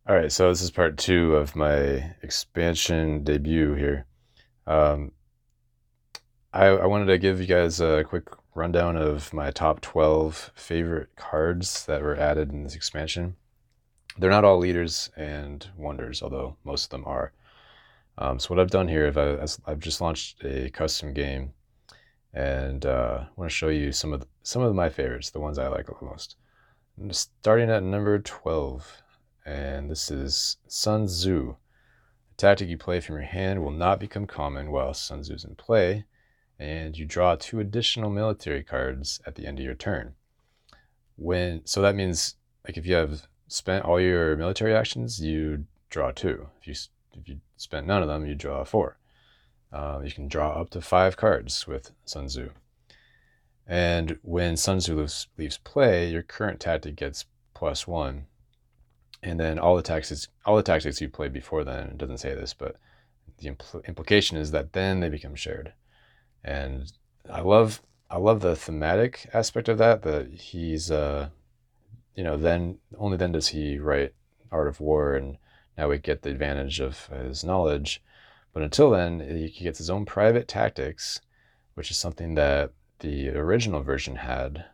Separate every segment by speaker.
Speaker 1: All right, so this is part two of my expansion debut here. Um, I wanted to give you guys a quick rundown of my top 12 favorite cards that were added in this expansion. They're not all leaders and wonders, although most of them are. So what I've done here is I've just launched a custom game, and I want to show you some of my favorites, the ones I like the most. I'm just starting at number 12, and this is Sun Tzu. Tactic you play from your hand will not become common while Sun Tzu's in play, and you draw two additional military cards at the end of your turn. So that means like if you have spent all your military actions, you draw two. If you spent none of them, you draw four. You can draw up to 5 cards with Sun Tzu. And when Sun Tzu leaves play, your current tactic gets +1, and then all the tactics you played before then, it doesn't say this, but the implication is that then they become shared. And I love the thematic aspect of that he's then only then does he write Art of War, and now we get the advantage of his knowledge. But until then, he gets his own private tactics, which is something that the original version had,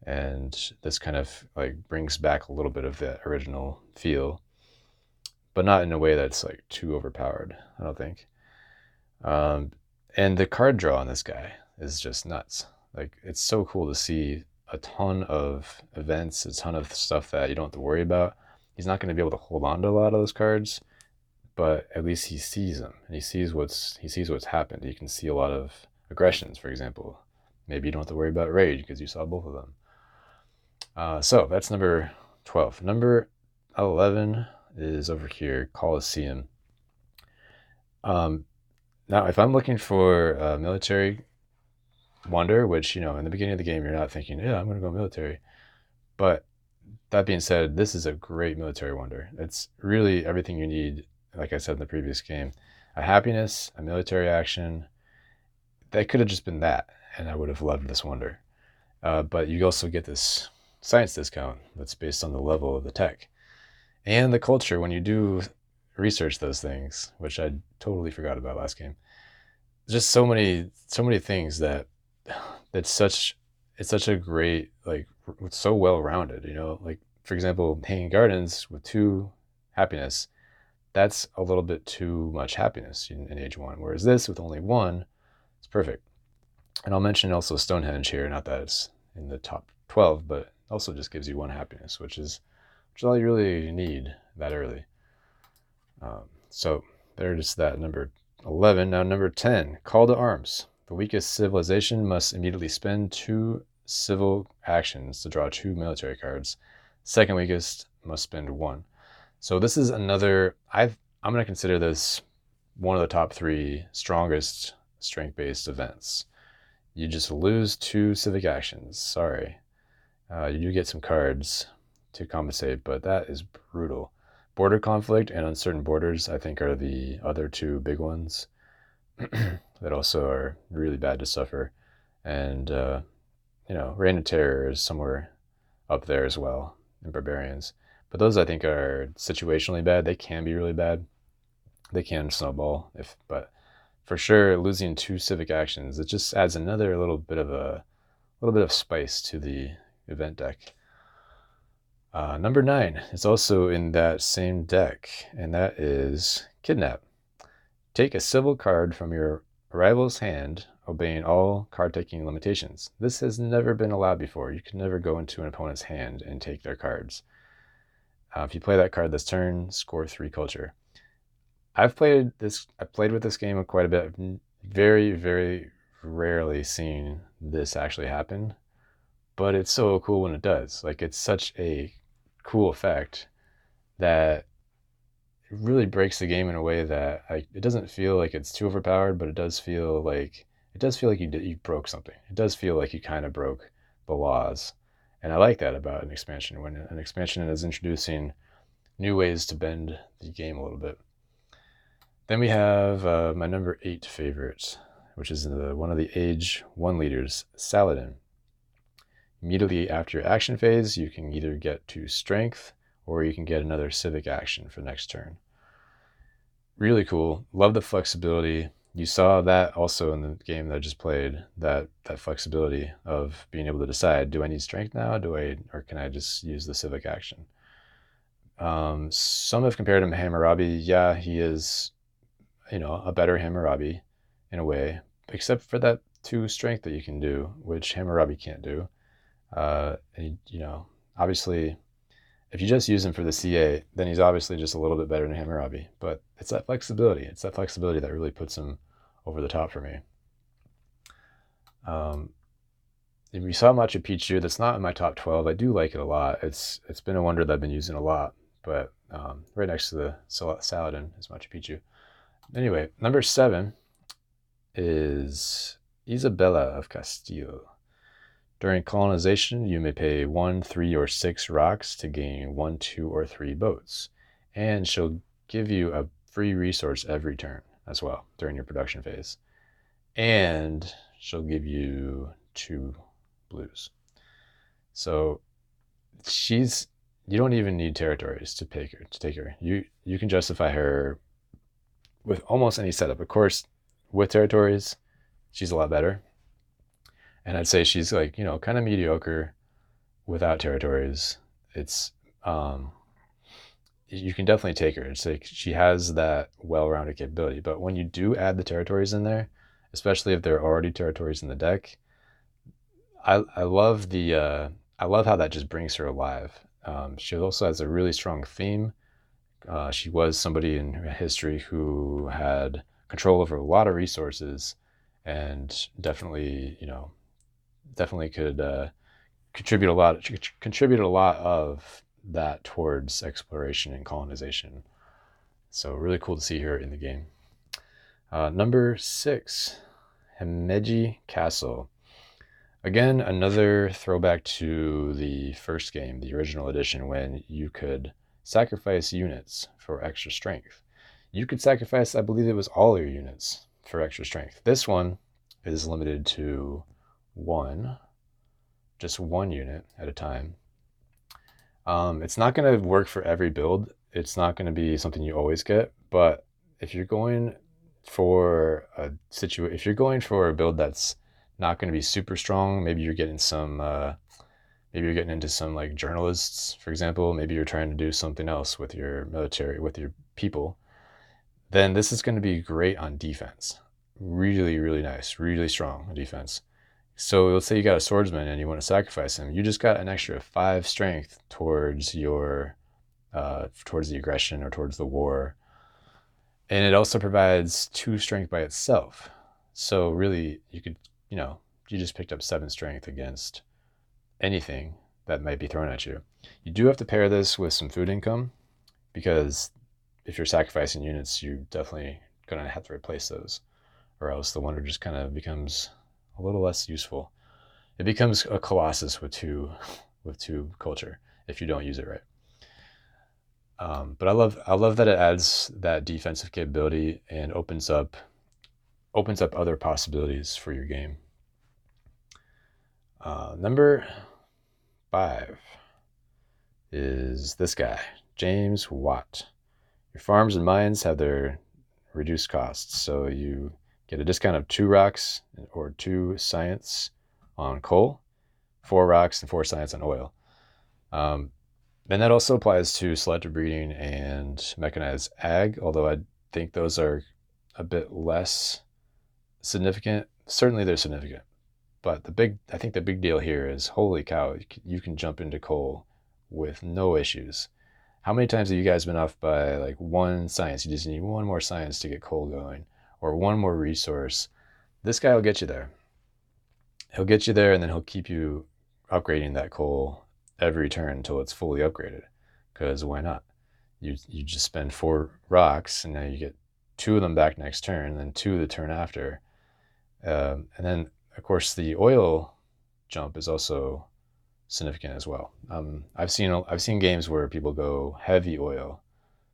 Speaker 1: and this kind of like brings back a little bit of the original feel, but not in a way that's like too overpowered, I don't think. And the card draw on this guy is just nuts. Like, it's so cool to see a ton of events, a ton of stuff that you don't have to worry about. He's not going to be able to hold on to a lot of those cards, but at least he sees them, and he sees what's happened. You can see a lot of aggressions, for example. Maybe you don't have to worry about rage because you saw both of them. So that's number 12. Number 11 is over here, Colosseum. Now, if I'm looking for a military wonder, which, in the beginning of the game, you're not thinking, yeah, I'm going to go military. But that being said, this is a great military wonder. It's really everything you need, like I said in the previous game. A happiness, a military action. That could have just been that, and I would have loved this wonder. But you also get this science discount that's based on the level of the tech and the culture when you do research those things, which I totally forgot about last game. Just so many things that it's such a great, like, it's so well rounded, like, for example, hanging gardens with 2 happiness, that's a little bit too much happiness in age 1, whereas this with only 1, it's perfect. And I'll mention also Stonehenge here, not that it's in the top 12, but also just gives you 1 happiness, which is all you really need that early. So there's that, number 11. Now number 10, Call to Arms. The weakest civilization must immediately spend 2 civil actions to draw 2 military cards. Second weakest must spend 1. So this is another, I'm going to consider this one of the top 3 strongest strength-based events. You just lose 2 civic actions. Sorry. You do get some cards to compensate, but that is brutal. Border conflict and uncertain borders, I think, are the other 2 big ones that also are really bad to suffer. And, Reign of Terror is somewhere up there as well, and Barbarians. But those, I think, are situationally bad. They can be really bad. They can snowball, but for sure, losing 2 civic actions, it just adds another little bit of spice to the event deck. Number 9 is also in that same deck, and that is Kidnap. Take a civil card from your rival's hand, obeying all card-taking limitations. This has never been allowed before. You can never go into an opponent's hand and take their cards. If you play that card this turn, score 3 culture. I've played with this game quite a bit. I've very, very rarely seen this actually happen, but it's so cool when it does. Like, it's such a cool effect that it really breaks the game in a way that it doesn't feel like it's too overpowered, but it does feel like you broke something. It does feel like you kind of broke the laws, and I like that about an expansion, when an expansion is introducing new ways to bend the game a little bit. Then we have my number 8 favorite, which is one of the age 1 leaders, Saladin. Immediately after your action phase, you can either get 2 strength or you can get another civic action for next turn. Really cool. Love the flexibility. You saw that also in the game that I just played, that flexibility of being able to decide, do I need strength now, or can I just use the civic action? Some have compared him to Hammurabi. Yeah, he is, a better Hammurabi in a way, except for that 2 strength that you can do, which Hammurabi can't do. Obviously, if you just use him for the CA, then he's obviously just a little bit better than Hammurabi. But it's that flexibility. It's that flexibility that really puts him over the top for me. We saw Machu Picchu. That's not in my top 12. I do like it a lot. It's been a wonder that I've been using a lot. But right next to the Saladin is Machu Picchu. Anyway, number 7 is Isabela of Castile. During colonization, you may pay 1, 3, or 6 rocks to gain 1, 2, or 3 boats, and she'll give you a free resource every turn as well during your production phase. And she'll give you 2 blues. So you don't even need territories to take her. You can justify her with almost any setup. Of course, with territories, she's a lot better. And I'd say she's like, kind of mediocre without territories. It's, you can definitely take her. It's like she has that well-rounded capability. But when you do add the territories in there, especially if there are already territories in the deck, I love I love how that just brings her alive. She also has a really strong theme. She was somebody in history who had control over a lot of resources, and definitely could contribute a lot of that towards exploration and colonization. So really cool to see her in the game. Number 6, Haeji Castle. Again, another throwback to the first game, the original edition, when you could sacrifice units for extra strength. You could sacrifice, I believe it was all your units for extra strength. This one is limited to just one unit at a time. It's not going to work for every build. It's not going to be something you always get, but if you're going for a build that's not going to be super strong, maybe you're getting into some like journalists, for example, maybe you're trying to do something else with your military, with your people, then this is going to be great on defense. Really, really nice, really strong defense. So let's say you got a swordsman and you want to sacrifice him. You just got an extra 5 strength towards towards the aggression or towards the war. And it also provides 2 strength by itself. So really you could, you just picked up 7 strength against anything that might be thrown at you. You do have to pair this with some food income, because if you're sacrificing units, you're definitely going to have to replace those, or else the wonder just kind of becomes a little less useful. It becomes a Colossus with two culture if you don't use it right. But I love that it adds that defensive capability and opens up other possibilities for your game. Number 5 is this guy, James Watt. Your farms and mines have their reduced costs, so you get a discount of 2 rocks or 2 science on coal, 4 rocks and 4 science on oil. And that also applies to selective breeding and mechanized ag, although I think those are a bit less significant. Certainly they're significant. But I think the big deal here is, holy cow, you can jump into coal with no issues. How many times have you guys been off by like 1 science? You just need 1 more science to get coal going, or 1 more resource. This guy will get you there. He'll get you there, and then he'll keep you upgrading that coal every turn until it's fully upgraded. Because why not? You just spend 4 rocks, and now you get 2 of them back next turn, and then 2 the turn after. And then, of course, the oil jump is also significant as well. I've seen games where people go heavy oil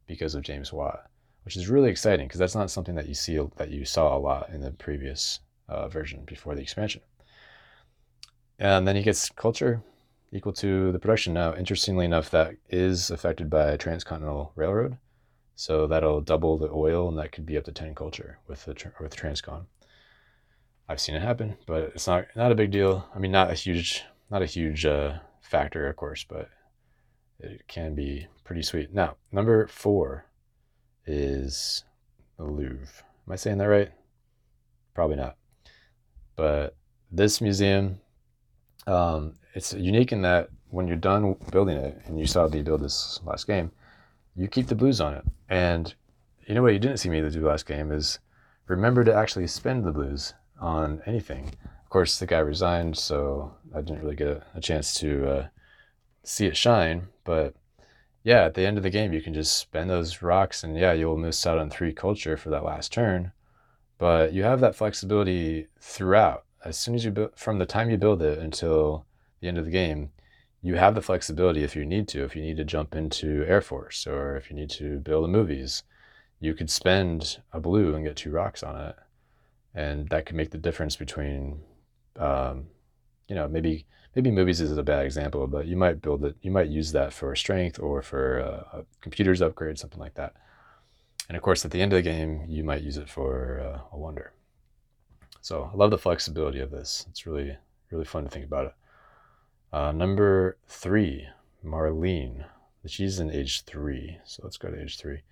Speaker 1: because of James Watt, which is really exciting, because that's not something that you saw a lot in the previous version before the expansion. And then he gets culture. equal to the production. Now, interestingly enough, that is affected by Transcontinental Railroad. So that'll double the oil, and that could be up to 10 culture with with Transcon. I've seen it happen, but it's not a big deal. I mean, not a huge factor, of course, but it can be pretty sweet. Now, number 4 is the Louvre. Am I saying that right? Probably not. But this museum, it's unique in that when you're done building it, and you saw me build this last game, you keep the blues on it. And you know what you didn't see me do last game is remember to actually spend the blues on anything. Of course, the guy resigned, so I didn't really get a chance to see it shine. But yeah, at the end of the game, you can just spend those rocks, and yeah, you'll miss out on 3 culture for that last turn. But you have that flexibility throughout. As soon as you build, from the time you build it until the end of the game, you have the flexibility if you need to. If you need to jump into Air Force, or if you need to build a movies, you could spend a blue and get 2 rocks on it, and that could make the difference between, maybe movies is a bad example, but you might build it. You might use that for strength or for a computer's upgrade, something like that. And of course, at the end of the game, you might use it for a wonder. So I love the flexibility of this. It's really, really fun to think about it. Number 3, Marleen. She's in age 3. So let's go to age 3.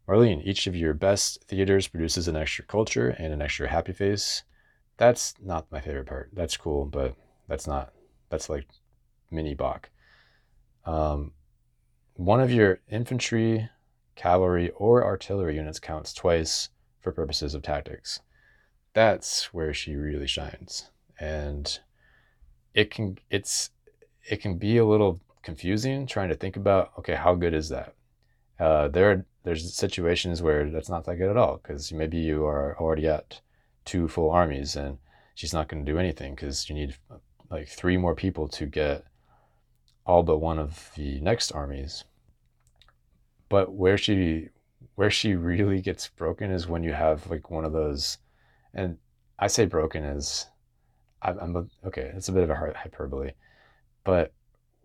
Speaker 1: Marleen, each of your best theaters produces an extra culture and an extra happy face. That's not my favorite part. That's cool, but that's like mini Bach. One of your infantry, cavalry, or artillery units counts twice for purposes of tactics. That's where she really shines. And it can be a little confusing trying to think about, okay, how good is that? There's situations where that's not that good at all, because maybe you are already at 2 full armies and she's not going to do anything because you need like 3 more people to get all but one of the next armies. But where she really gets broken is when you have like one of those, and I say broken as okay, it's a bit of a hyperbole, but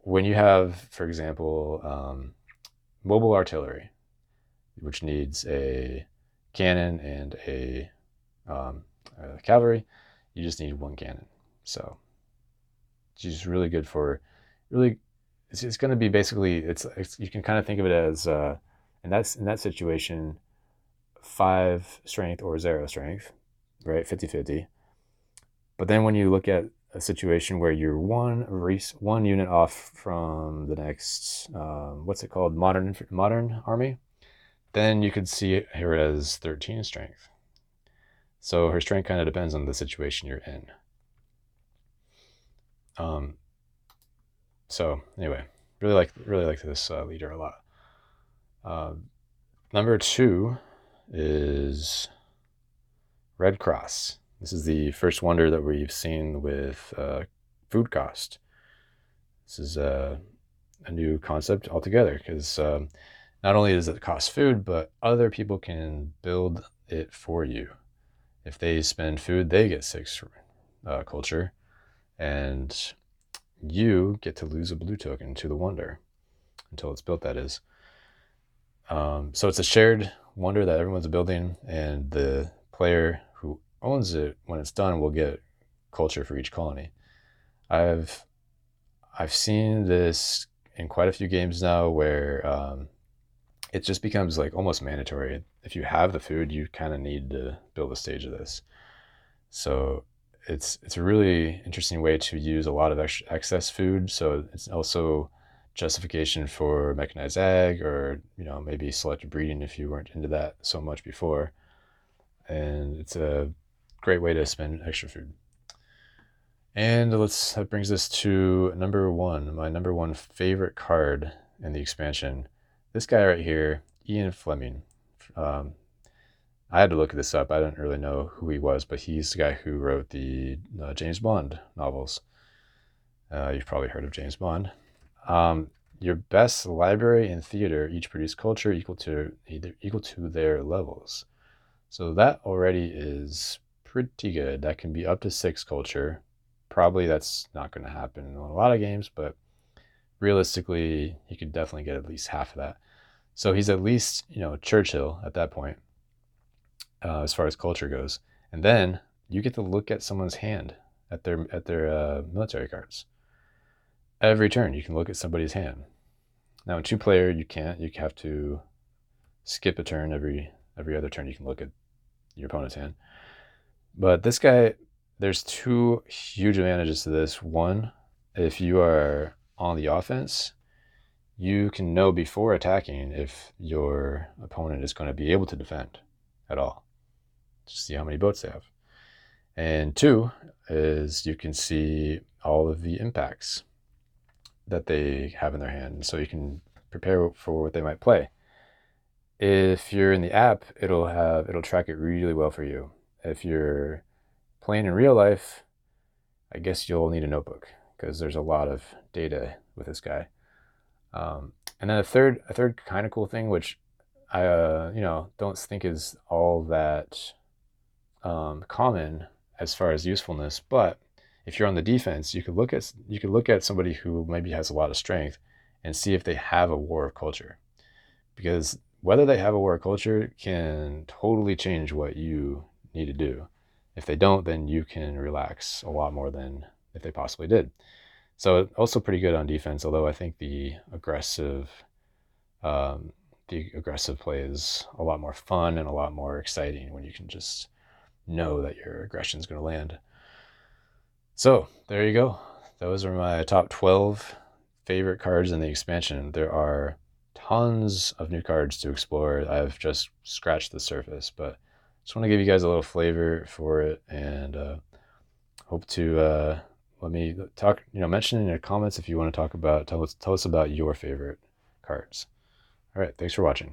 Speaker 1: when you have, for example, mobile artillery, which needs a cannon and a cavalry, you just need 1 cannon. So she's really good for really. It's going to be basically it's you can kind of think of it as in that situation 5 strength or 0 strength, right? 50-50. But then when you look at a situation where you're one unit off from the next what's it called, modern army, then you could see her as 13 strength. So her strength kind of depends on the situation you're in. So anyway, really like this leader a lot. Number 2 is Red Cross. This is the first wonder that we've seen with food cost. This is a new concept altogether, because not only does it cost food, but other people can build it for you. If they spend food, they get 6 culture, and you get to lose a blue token to the wonder until it's built, that is. So it's a shared wonder that everyone's building, and the player who owns it, when it's done, will get culture for each colony. I've seen this in quite a few games now where it just becomes like almost mandatory. If you have the food, you kind of need to build a stage of this. So it's a really interesting way to use a lot of excess food. So it's also justification for mechanized ag, or maybe selective breeding if you weren't into that so much before. And it's a great way to spend extra food. And that brings us to number 1, my number 1 favorite card in the expansion. This guy right here, Ian Fleming. I had to look this up. I didn't really know who he was, but he's the guy who wrote the James Bond novels. You've probably heard of James Bond. Your best library and theater each produce culture equal to their levels. So that already is pretty good. That can be up to 6 culture. Probably that's not going to happen in a lot of games, but realistically, he could definitely get at least half of that. So he's at least, Churchill at that point, as far as culture goes. And then you get to look at someone's hand at their military cards. Every turn, you can look at somebody's hand. Now, in 2-player, you can't. You have to skip a turn every other turn. You can look at your opponent's hand. But this guy, there's 2 huge advantages to this. One, if you are on the offense, you can know before attacking if your opponent is going to be able to defend at all. Just see how many boats they have. And 2 is you can see all of the impacts that they have in their hand, so you can prepare for what they might play. If you're in the app, it'll track it really well for you. If you're playing in real life, I guess you'll need a notebook because there's a lot of data with this guy. And then a third kind of cool thing, which I don't think is all that common as far as usefulness, but if you're on the defense, you could look at somebody who maybe has a lot of strength and see if they have a war of culture, because whether they have a war of culture can totally change what you need to do. If they don't, then you can relax a lot more than if they possibly did. So also pretty good on defense, although I think the aggressive play is a lot more fun and a lot more exciting when you can just know that your aggression is going to land. So there you go. Those are my top 12 favorite cards in the expansion. There are tons of new cards to explore. I've just scratched the surface, but just want to give you guys a little flavor for it, and hope to let me talk. Mention in your comments if you want to talk about tell us about your favorite cards. All right, thanks for watching.